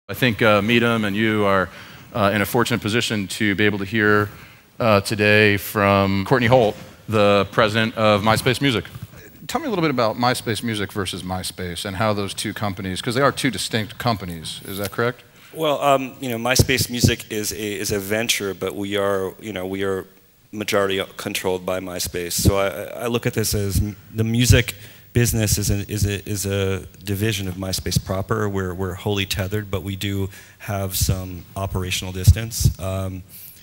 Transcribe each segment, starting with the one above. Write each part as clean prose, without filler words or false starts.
I think Midem and you are in a fortunate position to be able to hear today from Courtney Holt, the president of MySpace Music. Tell me a little bit about MySpace Music versus MySpace and how those two companies, because they are two distinct companies, is that correct? Well, MySpace Music is a venture, but we are majority controlled by MySpace. So I look at this as the music business is a division of MySpace proper. We're wholly tethered, but we do have some operational distance.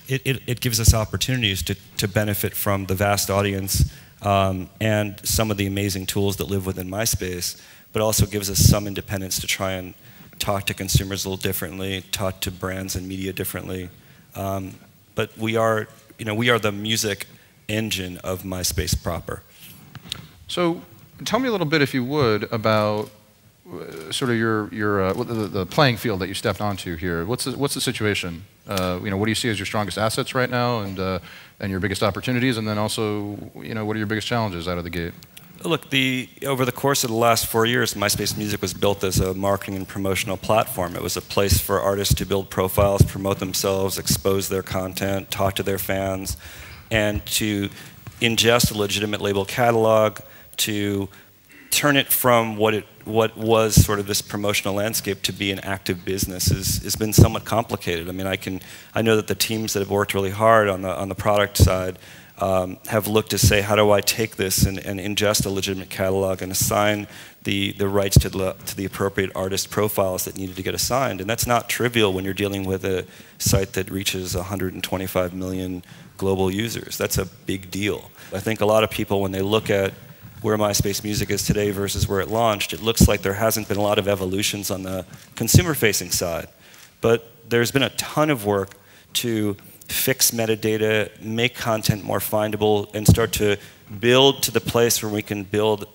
It gives us opportunities to benefit from the vast audience and some of the amazing tools that live within MySpace, but also gives us some independence to try and talk to consumers a little differently, talk to brands and media differently. But we are the music engine of MySpace proper. So tell me a little bit, if you would, about sort of the playing field that you stepped onto here. What's the situation? What do you see as your strongest assets right now, and your biggest opportunities, and then also, what are your biggest challenges out of the gate? Look, over the course of the last 4 years, MySpace Music was built as a marketing and promotional platform. It was a place for artists to build profiles, promote themselves, expose their content, talk to their fans, and to ingest a legitimate label catalog, to turn it from what was sort of this promotional landscape to be an active business has been somewhat complicated. I mean, I know that the teams that have worked really hard on the product side have looked to say, how do I take this and ingest a legitimate catalog and assign the rights to the appropriate artist profiles that needed to get assigned. And that's not trivial when you're dealing with a site that reaches 125 million global users. That's a big deal. I think a lot of people, when they look at where MySpace Music is today versus where it launched, it looks like there hasn't been a lot of evolutions on the consumer-facing side. But there's been a ton of work to fix metadata, make content more findable, and start to build to the place where we can build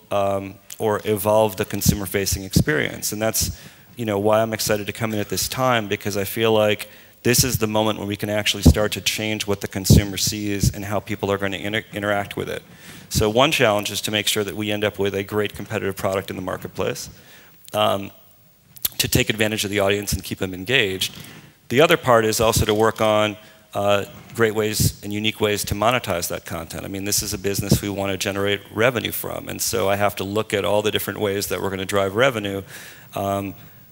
or evolve the consumer-facing experience. And that's why I'm excited to come in at this time, because I feel like this is the moment when we can actually start to change what the consumer sees and how people are going to interact with it. So one challenge is to make sure that we end up with a great competitive product in the marketplace, to take advantage of the audience and keep them engaged. The other part is also to work on great ways and unique ways to monetize that content. I mean, this is a business we want to generate revenue from, and so I have to look at all the different ways that we're going to drive revenue.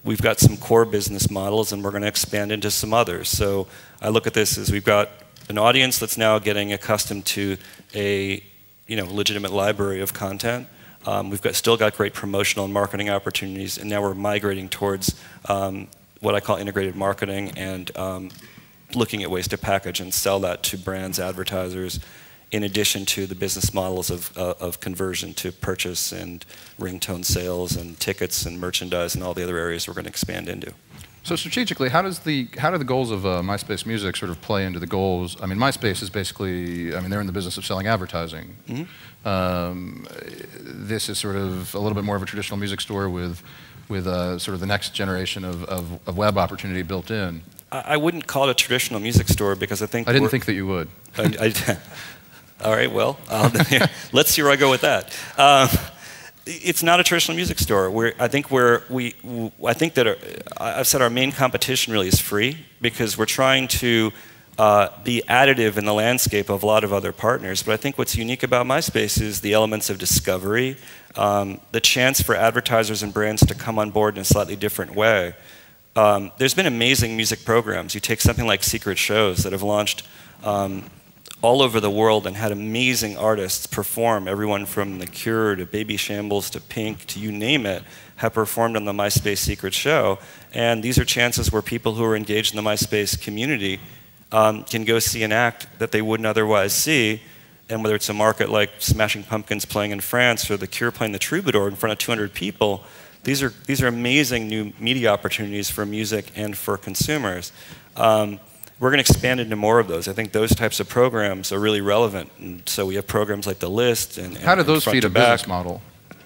We've got some core business models, and we're going to expand into some others. So I look at this as we've got an audience that's now getting accustomed to a legitimate library of content. We've still got great promotional and marketing opportunities, and now we're migrating towards what I call integrated marketing and looking at ways to package and sell that to brands, advertisers, in addition to the business models of conversion to purchase and ringtone sales and tickets and merchandise and all the other areas we're going to expand into. So strategically, how do the goals of MySpace Music sort of play into the goals? I mean, MySpace is basically, they're in the business of selling advertising. Mm-hmm. This is sort of a little bit more of a traditional music store with sort of the next generation of web opportunity built in. I wouldn't call it a traditional music store, because I think... I didn't think that you would. All right, well, let's see where I go with that. It's not a traditional music store. I think that I've said our main competition really is free, because we're trying to be additive in the landscape of a lot of other partners. But I think what's unique about MySpace is the elements of discovery, the chance for advertisers and brands to come on board in a slightly different way. There's been amazing music programs. You take something like Secret Shows that have launched all over the world and had amazing artists perform. Everyone from The Cure to Baby Shambles to Pink to you name it have performed on the MySpace Secret Show. And these are chances where people who are engaged in the MySpace community can go see an act that they wouldn't otherwise see. And whether it's a market like Smashing Pumpkins playing in France or The Cure playing the Troubadour in front of 200 people, these are amazing new media opportunities for music and for consumers. We're going to expand into more of those. I think those types of programs are really relevant. And so we have programs like The List and how do those feed a business model?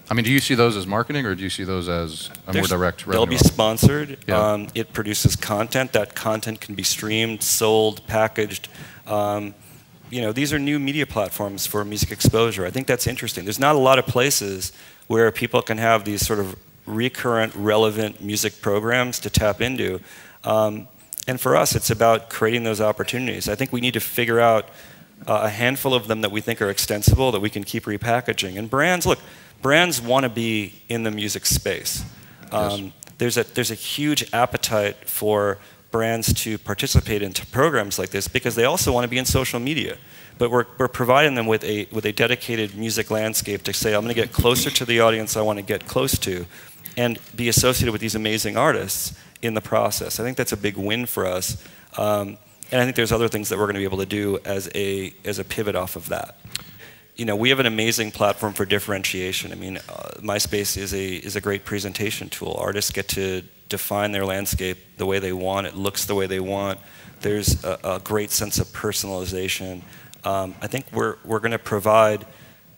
I mean, do you see those as marketing, or do you see those as a more direct revenue? They'll be sponsored. Yeah. It produces content. That content can be streamed, sold, packaged. These are new media platforms for music exposure. I think that's interesting. There's not a lot of places where people can have these sort of recurrent, relevant music programs to tap into. And for us, it's about creating those opportunities. I think we need to figure out a handful of them that we think are extensible, that we can keep repackaging. And brands, look, brands want to be in the music space. There's a huge appetite for brands to participate in programs like this because they also want to be in social media. But we're providing them with a dedicated music landscape to say, I'm going to get closer to the audience I want to get close to and be associated with these amazing artists in the process. I think that's a big win for us. And I think there's other things that we're going to be able to do as a pivot off of that. You know, we have an amazing platform for differentiation. I mean, MySpace is a great presentation tool. Artists get to define their landscape the way they want. It looks the way they want. There's a great sense of personalization. I think we're going to provide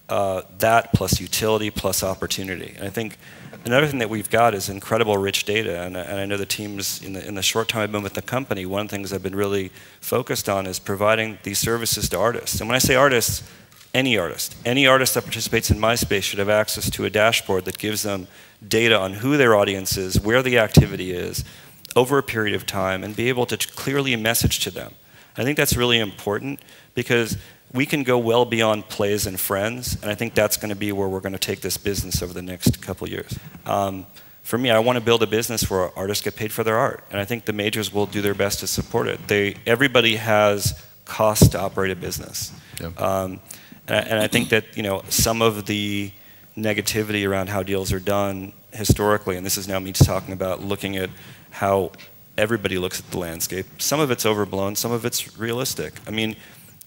that plus utility plus opportunity. And I think another thing that we've got is incredible rich data. And I know the teams in the short time I've been with the company, one of the things I've been really focused on is providing these services to artists. And when I say artists, any artist that participates in MySpace should have access to a dashboard that gives them data on who their audience is, where the activity is, over a period of time, and be able to clearly message to them. I think that's really important because we can go well beyond plays and friends, and I think that's going to be where we're going to take this business over the next couple years. For me, I want to build a business where artists get paid for their art, and I think the majors will do their best to support it. Everybody has costs to operate a business. Yep. And I think that, you know, some of the negativity around how deals are done historically, and this is now me talking about looking at how everybody looks at the landscape, some of it's overblown, some of it's realistic. I mean,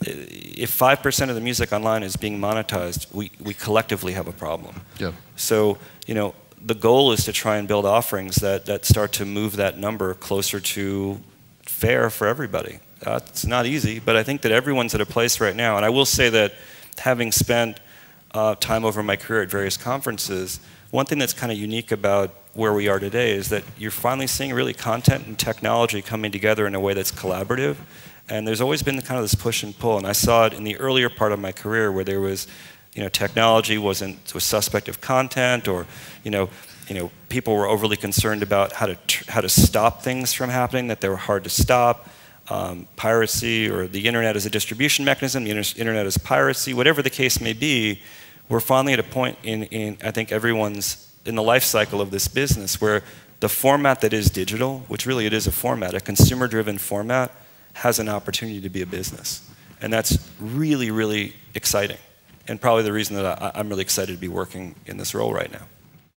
if 5% of the music online is being monetized, we collectively have a problem. Yeah. So, you know, the goal is to try and build offerings that start to move that number closer to fair for everybody. It's not easy, but I think that everyone's at a place right now, and I will say that having spent time over my career at various conferences, one thing that's kind of unique about where we are today is that you're finally seeing really content and technology coming together in a way that's collaborative. And there's always been kind of this push and pull. And I saw it in the earlier part of my career where there was, you know, technology was suspect of content, or, you know, people were overly concerned about how to stop things from happening, that they were hard to stop. Piracy, or the internet as a distribution mechanism, the internet as piracy, whatever the case may be, we're finally at a point in I think everyone's in the life cycle of this business where the format that is digital, which really it is a format, a consumer-driven format, has an opportunity to be a business. And that's really, really exciting. And probably the reason that I'm really excited to be working in this role right now.